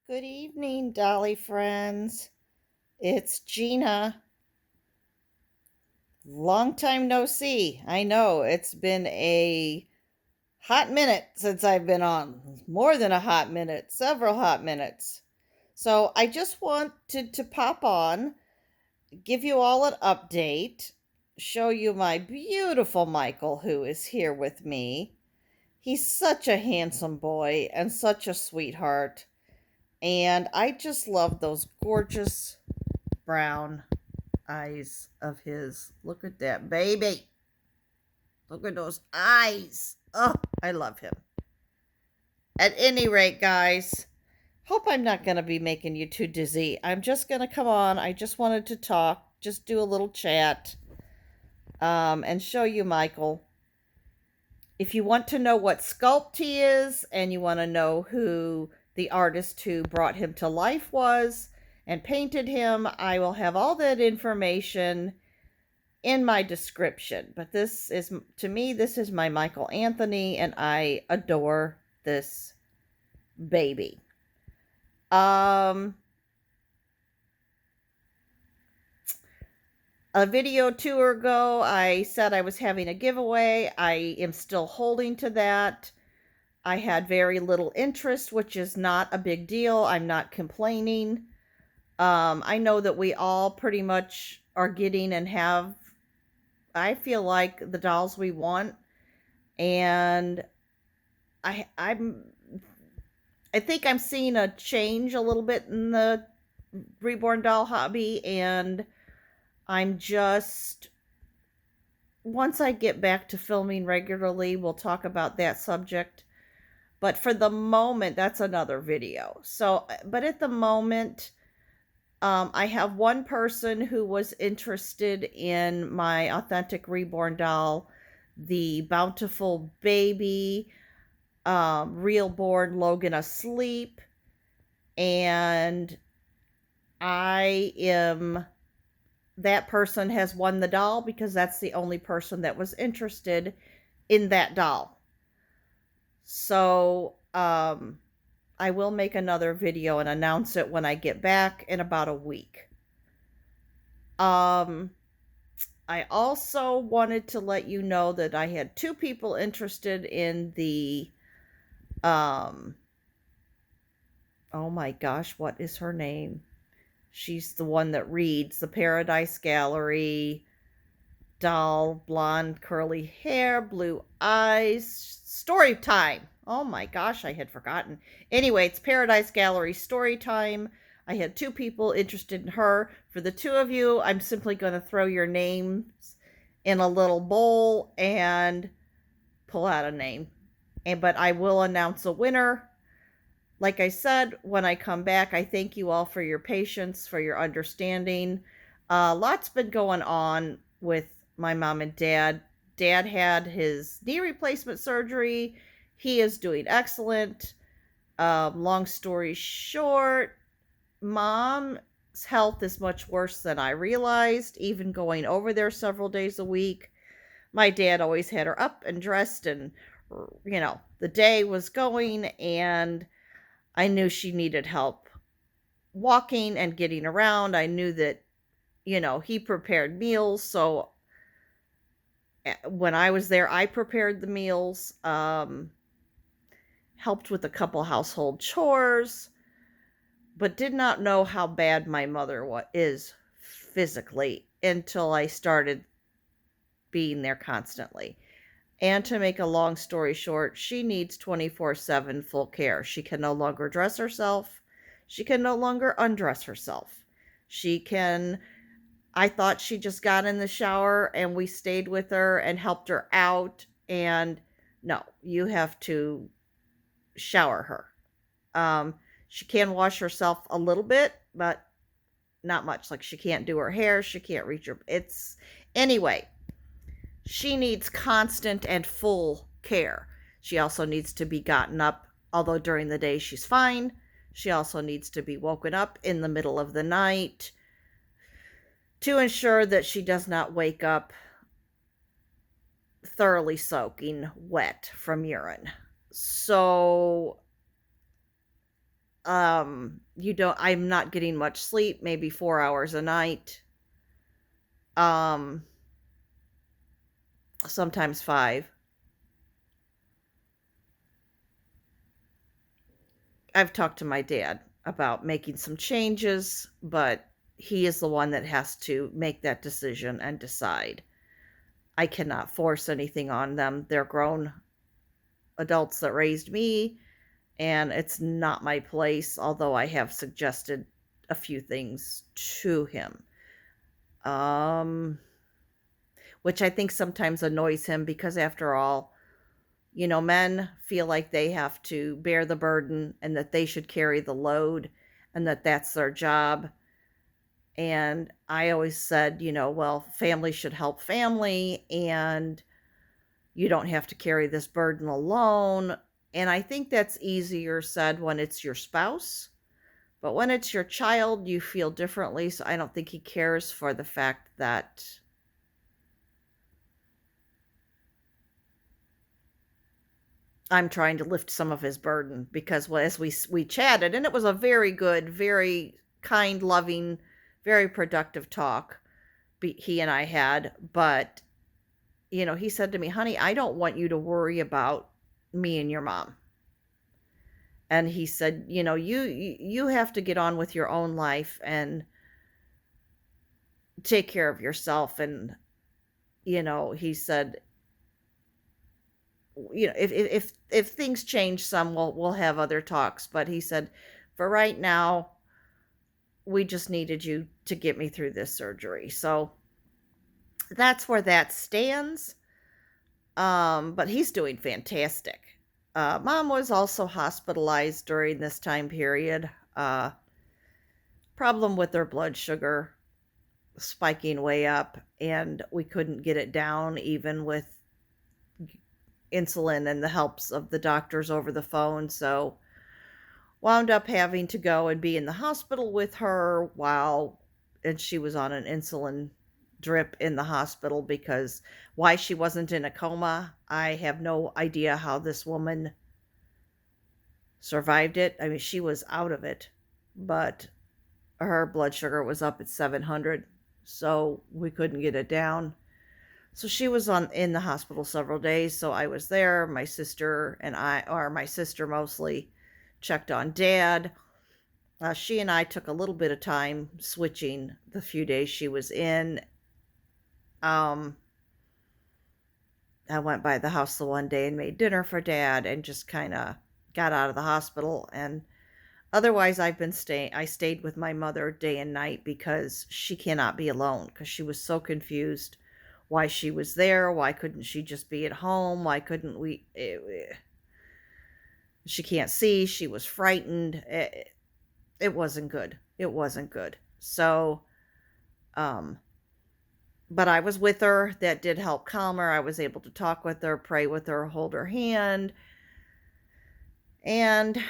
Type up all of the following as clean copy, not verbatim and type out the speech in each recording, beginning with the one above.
Good evening, Dolly friends. It's Gina. Long time no see. I know it's been a hot minute since I've been on. More than a hot minute, several hot minutes. So I just wanted to pop on, give you all an update, show you my beautiful Michael who is here with me. He's such a handsome boy and such a sweetheart. And I just love those gorgeous brown eyes of his. Look at that baby. Look at those eyes. Oh, I love him. At any rate, guys, hope I'm not going to be making you too dizzy. I'm just going to come on. I just wanted to talk, just do a little chat, and show you Michael. If you want to know what sculpt he is and you want to know who the artist who brought him to life was and painted him, I will have all that information in my description. But this is, to me, this is my Michael Anthony, and I adore this baby. A video or two ago, I said I was having a giveaway. I am still holding to that. I had very little interest, which is not a big deal. I'm not complaining. I know that we all pretty much are getting and have, I feel like, the dolls we want. And I'm I think I'm seeing a change a little bit in the reborn doll hobby, and I'm just, once I get back to filming regularly, we'll talk about that subject. But for the moment, that's another video. So, but at the moment, I have one person who was interested in my authentic reborn doll, the Bountiful Baby, real born Logan Asleep, and that person has won the doll because that's the only person that was interested in that doll. So, I will make another video and announce it when I get back in about a week. I also wanted to let you know that I had two people interested in the, oh my gosh, what is her name? She's the one that reads the Paradise Gallery doll, blonde, curly hair, blue eyes, story time. Oh my gosh, I had forgotten. Anyway, it's Paradise Gallery story time. I had two people interested in her. For the two of you, I'm simply going to throw your names in a little bowl and pull out a name. But I will announce a winner. Like I said, when I come back, I thank you all for your patience, for your understanding. Lots been going on with my mom and dad. Dad had his knee replacement surgery. He is doing excellent. Long story short, mom's health is much worse than I realized, even going over there several days a week. My dad always had her up and dressed, and, the day was going, and I knew she needed help walking and getting around. I knew that, he prepared meals. So when I was there, I prepared the meals, helped with a couple household chores, but did not know how bad my mother is physically until I started being there constantly. And to make a long story short, she needs 24/7 full care. She can no longer dress herself. She can no longer undress herself. I thought she just got in the shower and we stayed with her and helped her out. And no, you have to shower her. She can wash herself a little bit, but not much. Like, she can't do her hair. She can't reach her. Anyway, she needs constant and full care. She also needs to be gotten up, although during the day she's fine. She also needs to be woken up in the middle of the night to ensure that she does not wake up thoroughly soaking wet from urine. So I'm not getting much sleep, maybe 4 hours a night. Um, Sometimes five. I've talked to my dad about making some changes, but he is the one that has to make that decision and decide. I cannot force anything on them. They're grown adults that raised me, and it's not my place, although I have suggested a few things to him. Um, which I think sometimes annoys him because, after all, men feel like they have to bear the burden and that they should carry the load and that that's their job. And I always said, well, family should help family and you don't have to carry this burden alone. And I think that's easier said when it's your spouse. But when it's your child, you feel differently. So I don't think he cares for the fact that I'm trying to lift some of his burden, because, well, as we chatted, and it was a very good, very kind, loving, very productive talk he and I had. But he said to me, "Honey, I don't want you to worry about me and your mom." And he said, you have to get on with your own life and take care of yourself. And he said, if things change some, we'll have other talks. But he said, for right now, we just needed you to get me through this surgery. So that's where that stands. But he's doing fantastic. Mom was also hospitalized during this time period. Problem with her blood sugar spiking way up, and we couldn't get it down even with insulin and the helps of the doctors over the phone. So wound up having to go and be in the hospital with her and she was on an insulin drip in the hospital. Because why she wasn't in a coma, I have no idea how this woman survived it. I mean, she was out of it, but her blood sugar was up at 700, so we couldn't get it down. So she was in the hospital several days. So I was there. My sister mostly, checked on Dad. She and I took a little bit of time switching the few days she was in. I went by the house the one day and made dinner for Dad and just kind of got out of the hospital. And otherwise, I stayed with my mother day and night, because she cannot be alone, because she was so confused why she was there. Why couldn't she just be at home? Why couldn't we? She can't see. She was frightened. It wasn't good. It wasn't good. So, but I was with her. That did help calm her. I was able to talk with her, pray with her, hold her hand, and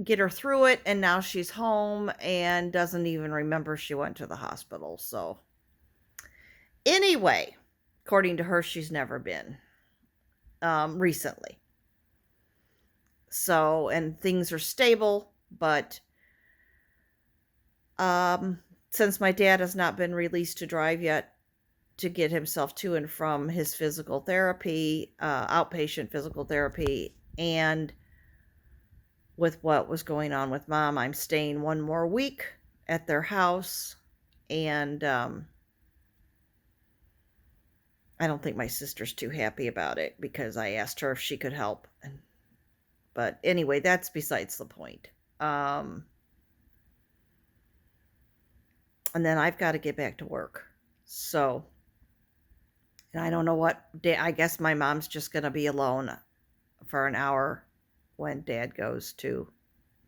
get her through it. And now she's home and doesn't even remember she went to the hospital. So anyway, according to her, she's never been recently. So, and things are stable, but since my dad has not been released to drive yet to get himself to and from his physical therapy, outpatient physical therapy, and with what was going on with Mom, I'm staying one more week at their house. And I don't think my sister's too happy about it, because I asked her if she could help. But anyway, that's besides the point. And then I've got to get back to work. So, and I don't know what day. I guess my mom's just going to be alone for an hour when Dad goes to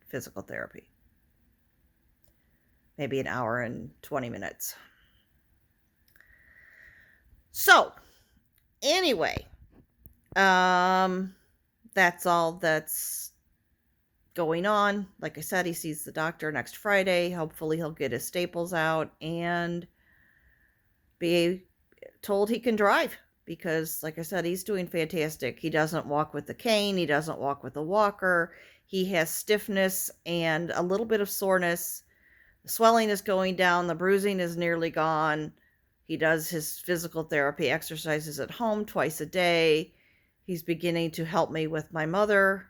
physical therapy. Maybe an hour and 20 minutes. So, anyway, that's all that's going on. Like I said, he sees the doctor next Friday. Hopefully he'll get his staples out and be told he can drive, because, like I said, he's doing fantastic. He doesn't walk with the cane. He doesn't walk with a walker. He has stiffness and a little bit of soreness. The swelling is going down, the bruising is nearly gone. He does his physical therapy exercises at home twice a day. He's beginning to help me with my mother.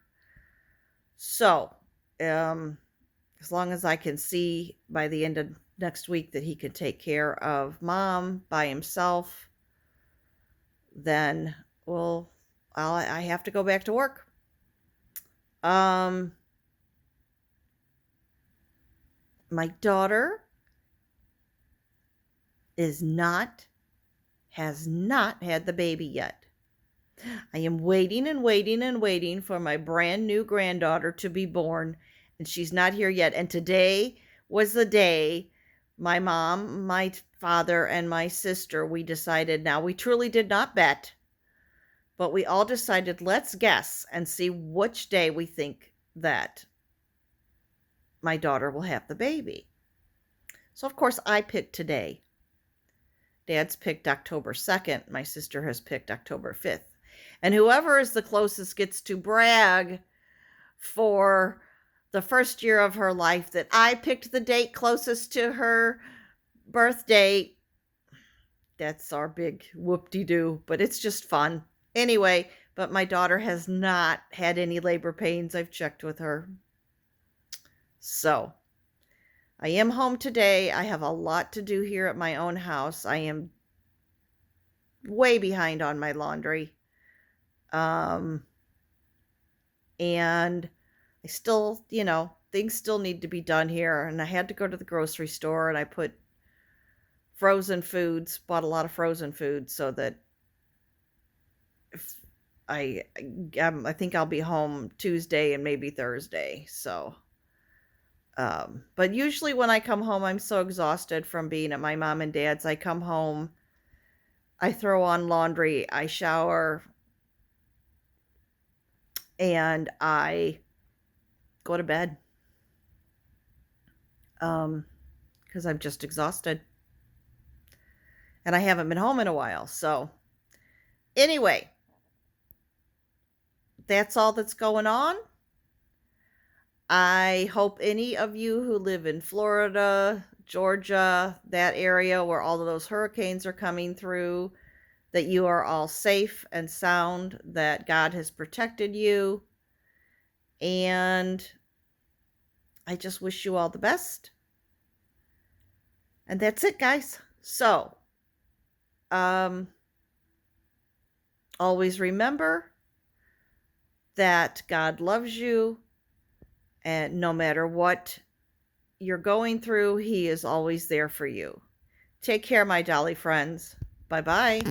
So, as long as I can see by the end of next week that he can take care of mom by himself, then I have to go back to work. My daughter has not had the baby yet. I am waiting and waiting and waiting for my brand new granddaughter to be born, and she's not here yet. And today was the day my mom, my father, and my sister, we decided, now we truly did not bet, but we all decided, let's guess and see which day we think that my daughter will have the baby. So, of course, I picked today. Dad's picked October 2nd. My sister has picked October 5th. And whoever is the closest gets to brag for the first year of her life that I picked the date closest to her birth date. That's our big whoop-de-doo, but it's just fun. Anyway, but my daughter has not had any labor pains. I've checked with her. So, I am home today. I have a lot to do here at my own house. I am way behind on my laundry. And I still, things still need to be done here. And I had to go to the grocery store and I put frozen foods, bought a lot of frozen foods so that if I think I'll be home Tuesday and maybe Thursday. So, but usually when I come home, I'm so exhausted from being at my mom and dad's. I come home, I throw on laundry, I shower, and I go to bed. Because I'm just exhausted. And I haven't been home in a while. So, anyway, that's all that's going on. I hope any of you who live in Florida, Georgia, that area where all of those hurricanes are coming through, that you are all safe and sound, that God has protected you. And I just wish you all the best. And that's it, guys. So, always remember that God loves you, and no matter what you're going through, He is always there for you. Take care, my dolly friends. Bye-bye.